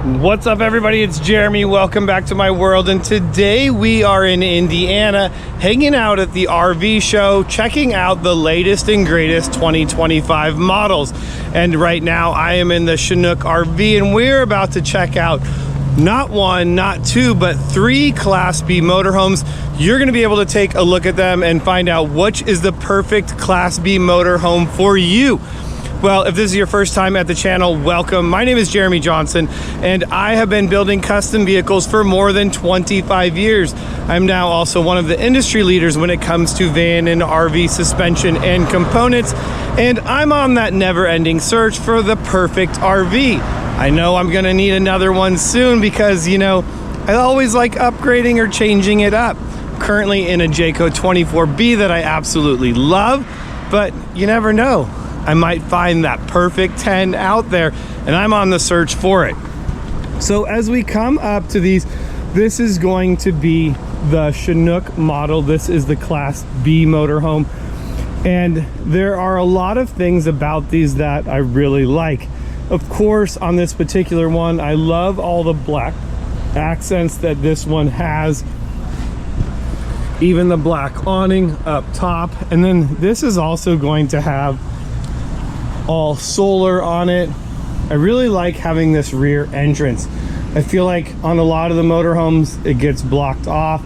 What's up, everybody? It's Jeremy. Welcome back to my world, and today we are in Indiana hanging out at the RV show, checking out the latest and greatest 2025 models. And right now I am in the Chinook RV, and we're about to check out not one, not two, but three Class B motorhomes. You're going to be able to take a look at them and find out which is the perfect Class B motorhome for you. Well, if this is your first time at the channel, welcome. My name is Jeremy Johnson, and I have been building custom vehicles for more than 25 years. I'm now also one of the industry leaders when it comes to van and RV suspension and components, and I'm on that never-ending search for the perfect RV. I know I'm gonna need another one soon because, you know, I always like upgrading or changing it up. Currently in a Jayco 24B that I absolutely love, but you never know. I might find that perfect 10 out there, and I'm on the search for it. So as we come up to these, this is going to be the Chinook model. This is the Class B motorhome, and there are a lot of things about these that I really like. Of course, on this particular one, I love all the black accents that this one has, even the black awning up top. And then this is also going to have all solar on it. I really like having this rear entrance. I feel like on a lot of the motorhomes it gets blocked off.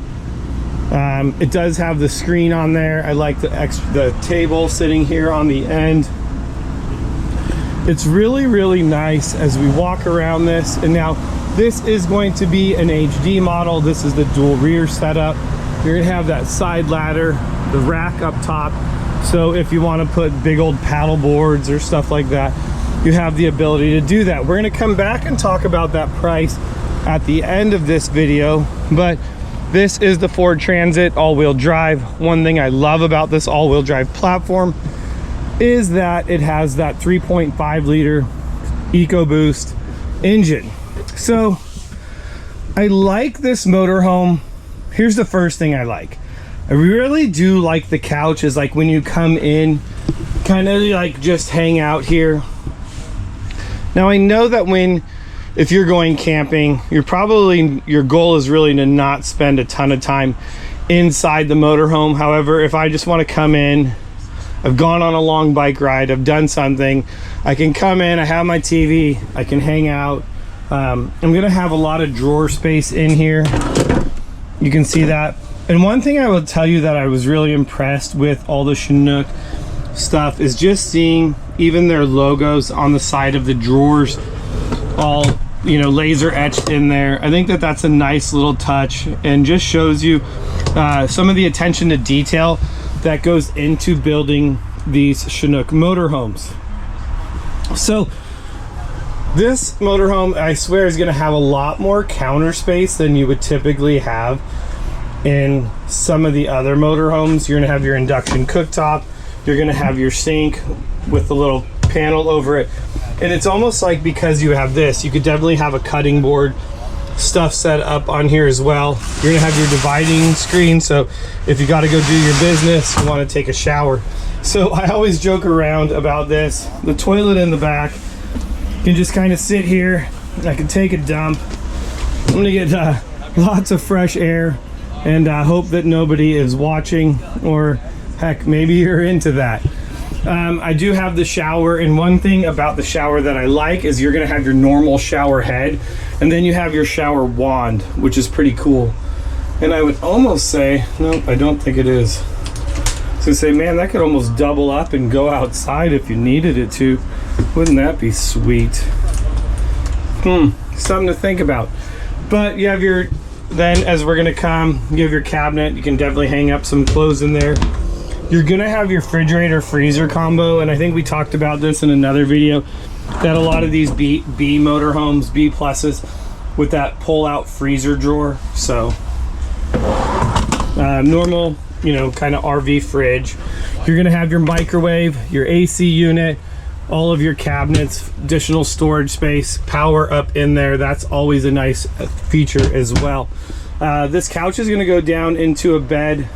It does have the screen on there. I like the table sitting here on the end. It's really nice as we walk around this. And now this is going to be an HD model. This is the dual rear setup. You're gonna have that side ladder, the rack up top. So if you want to put big old paddle boards or stuff like that, you have the ability to do that. We're going to come back and talk about that price at the end of this video, but this is the Ford Transit all-wheel drive. One thing I love about this all-wheel drive platform is that it has that 3.5 liter EcoBoost engine. So I like this motorhome. Here's the first thing I like. I really do like the couches, like when you come in, kind of like just hang out here. Now I know that if you're going camping, your goal is really to not spend a ton of time inside the motorhome. However, if I just want to come in, I've gone on a long bike ride, I've done something, I can come in, I have my TV, I can hang out. I'm gonna have a lot of drawer space in here. You can see that. And one thing I will tell you that I was really impressed with all the Chinook stuff is just seeing even their logos on the side of the drawers, all, you know, laser etched in there. I think that that's a nice little touch and just shows you some of the attention to detail that goes into building these Chinook motorhomes. So this motorhome, I swear, is going to have a lot more counter space than you would typically have in some of the other motorhomes. You're gonna have your induction cooktop, you're gonna have your sink with the little panel over it, and it's almost like, because you have this, you could definitely have a cutting board stuff set up on here as well. You're gonna have your dividing screen, so if you got to go do your business, you want to take a shower. So I always joke around about this. The toilet in the back, you can just kind of sit here. I can take a dump. I'm gonna get lots of fresh air, and hope that nobody is watching, or heck, maybe you're into that. I do have the shower, and one thing about the shower that I like is you're gonna have your normal shower head, and then you have your shower wand, which is pretty cool. And I would almost say, no, I don't think it is. So say, man, that could almost double up and go outside if you needed it to. Wouldn't that be sweet? Something to think about. But you have your, then as we're gonna come, you have your cabinet. You can definitely hang up some clothes in there. You're gonna have your refrigerator freezer combo, and I think we talked about this in another video, that a lot of these B motorhomes, B pluses, with that pull out freezer drawer. So normal, you know, kind of RV fridge. You're gonna have your microwave, your AC unit, all of your cabinets, additional storage space, power up in there. That's always a nice feature as well. This couch is going to go down into a bed,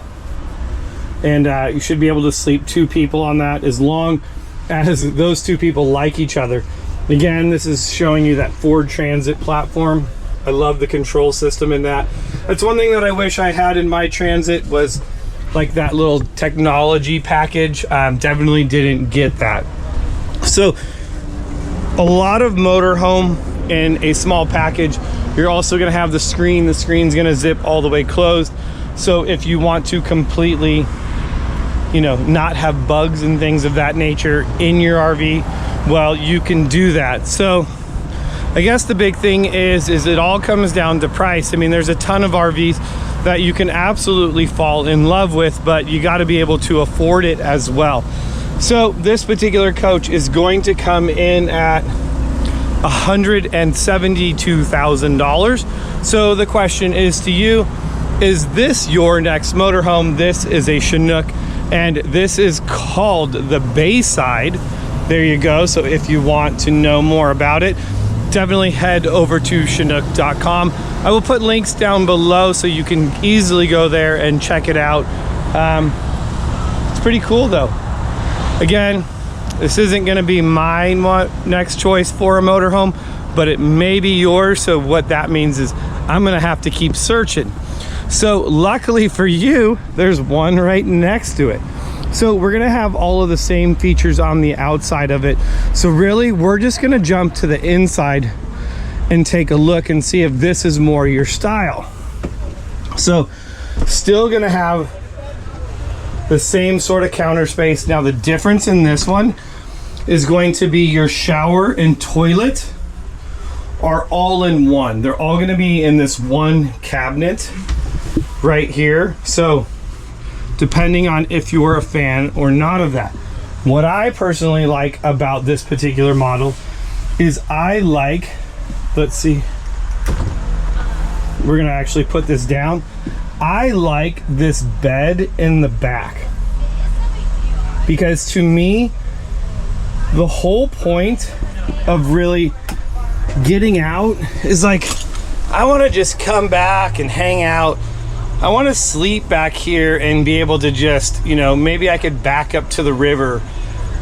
and you should be able to sleep two people on that, as long as those two people like each other. Again, this is showing you that Ford Transit platform. I love the control system in that. That's one thing that I wish I had in my Transit, was like that little technology package. Definitely didn't get that. So a lot of motorhome in a small package. You're also going to have the screen. The screen's going to zip all the way closed. So if you want to completely, you know, not have bugs and things of that nature in your RV, well, you can do that. So I guess the big thing is it all comes down to price. I mean, there's a ton of RVs that you can absolutely fall in love with, but you got to be able to afford it as well. So this particular coach is going to come in at $172,000. So the question is to you, is this your next motorhome? This is a Chinook, and this is called the Bayside. There you go. So if you want to know more about it, definitely head over to chinook.com. I will put links down below so you can easily go there and check it out. It's pretty cool though. Again, this isn't going to be my next choice for a motorhome, but it may be yours. So what that means is I'm going to have to keep searching. So luckily for you, there's one right next to it. So we're going to have all of the same features on the outside of it. So really, we're just going to jump to the inside and take a look and see if this is more your style. So still going to have the same sort of counter space. Now the difference in this one is going to be your shower and toilet are all in one. They're all going to be in this one cabinet right here. So depending on if you're a fan or not of that. What I personally like about this particular model is I like, let's see, we're gonna actually put this down. I like this bed in the back, because to me, the whole point of really getting out is like, I want to just come back and hang out. I want to sleep back here and be able to just, you know, maybe I could back up to the river.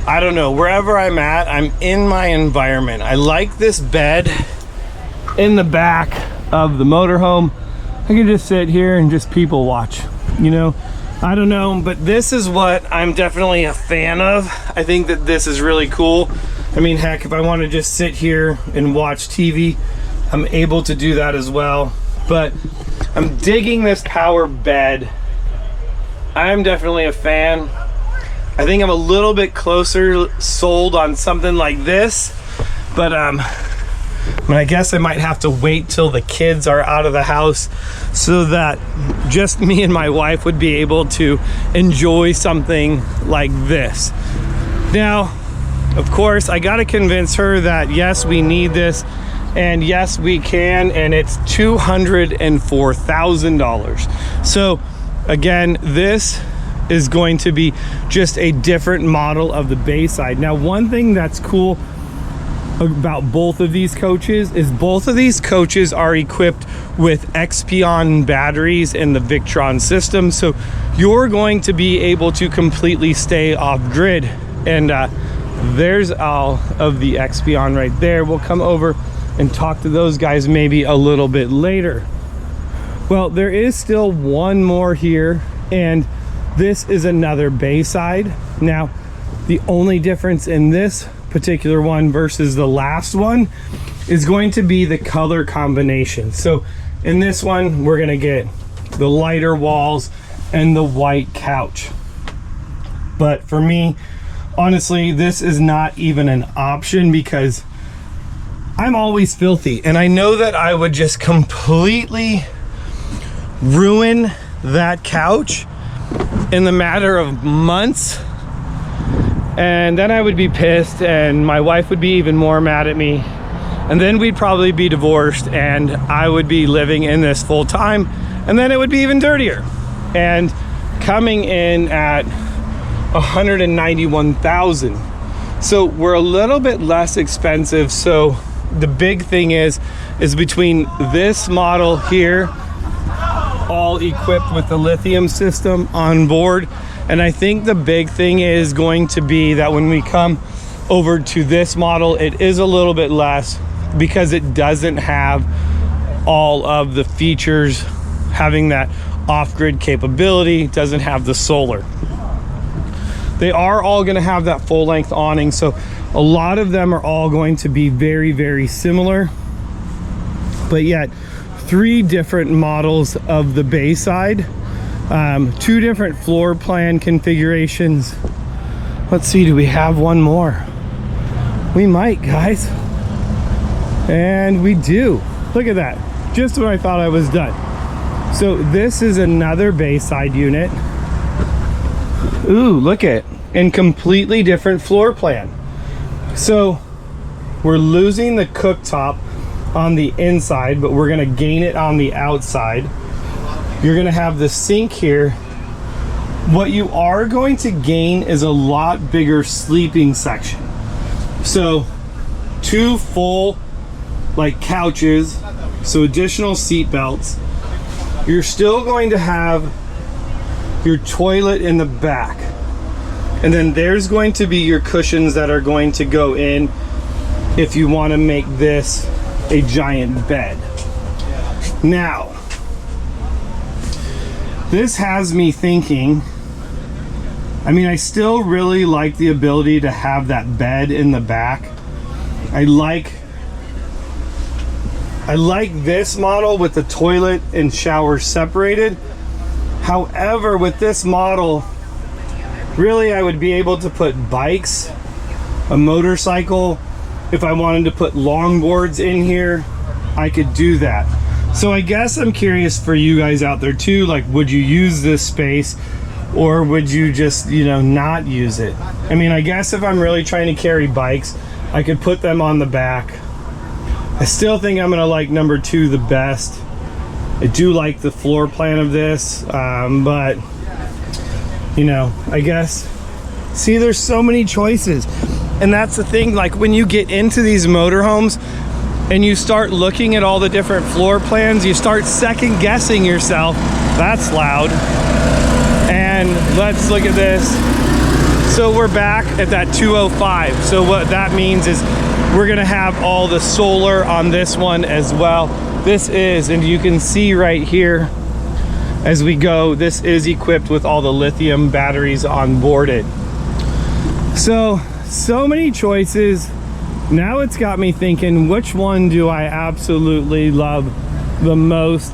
I don't know, wherever I'm at, I'm in my environment. I like this bed in the back of the motorhome. I can just sit here and just people watch, you know. I don't know, but this is what I'm definitely a fan of. I think that this is really cool. I mean, heck, if I want to just sit here and watch TV, I'm able to do that as well. But I'm digging this power bed. I'm definitely a fan. I think I'm a little bit closer sold on something like this, but I guess I might have to wait till the kids are out of the house so that just me and my wife would be able to enjoy something like this. Now, of course, I got to convince her that yes, we need this, and yes, we can, and it's $204,000. So again, this is going to be just a different model of the Bayside. Now, one thing that's cool about both of these coaches is both of these coaches are equipped with Expion batteries in the Victron system, so you're going to be able to completely stay off grid. And there's all of the Expion right there. We'll come over and talk to those guys maybe a little bit later. Well, there is still one more here, and this is another Bayside. Now, the only difference in this particular one versus the last one is going to be the color combination. So in this one, we're gonna get the lighter walls and the white couch. But for me, honestly, this is not even an option because I'm always filthy, and I know that I would just completely ruin that couch in the matter of months, and then I would be pissed, and my wife would be even more mad at me, and then we'd probably be divorced, and I would be living in this full time, and then it would be even dirtier. And coming in at $191,000, so we're a little bit less expensive. So the big thing is between this model here, all equipped with the lithium system on board, and I think the big thing is going to be that when we come over to this model, it is a little bit less because it doesn't have all of the features, having that off-grid capability, doesn't have the solar. They are all going to have that full-length awning, so a lot of them are all going to be very, very similar, but yet 3 different models of the Bayside, 2 different floor plan configurations. Let's see, do we have one more? We might, guys. And we do. Look at that. Just when I thought I was done. So this is another Bayside unit. Ooh, look at it. And completely different floor plan. So we're losing the cooktop on the inside, but we're gonna gain it on the outside. You're gonna have the sink here. What you are going to gain is a lot bigger sleeping section. So 2 full like couches, so additional seat belts. You're still going to have your toilet in the back, and then there's going to be your cushions that are going to go in if you want to make this a giant bed. Now, this has me thinking, I mean, I still really like the ability to have that bed in the back. I like this model with the toilet and shower separated. However, with this model, really I would be able to put bikes, a motorcycle. If I wanted to put longboards in here, I could do that. So I guess I'm curious for you guys out there too, like, would you use this space or would you just, you know, not use it? I mean, I guess if I'm really trying to carry bikes, I could put them on the back. I still think I'm gonna like number 2 the best. I do like the floor plan of this, but you know, I guess, see, there's so many choices. And that's the thing, like when you get into these motorhomes and you start looking at all the different floor plans, you start second guessing yourself. That's loud. And let's look at this. So we're back at that 205. So what that means is we're gonna have all the solar on this one as well. This is, and you can see right here as we go, this is equipped with all the lithium batteries on board it. So many choices. Now it's got me thinking, which one do I absolutely love the most?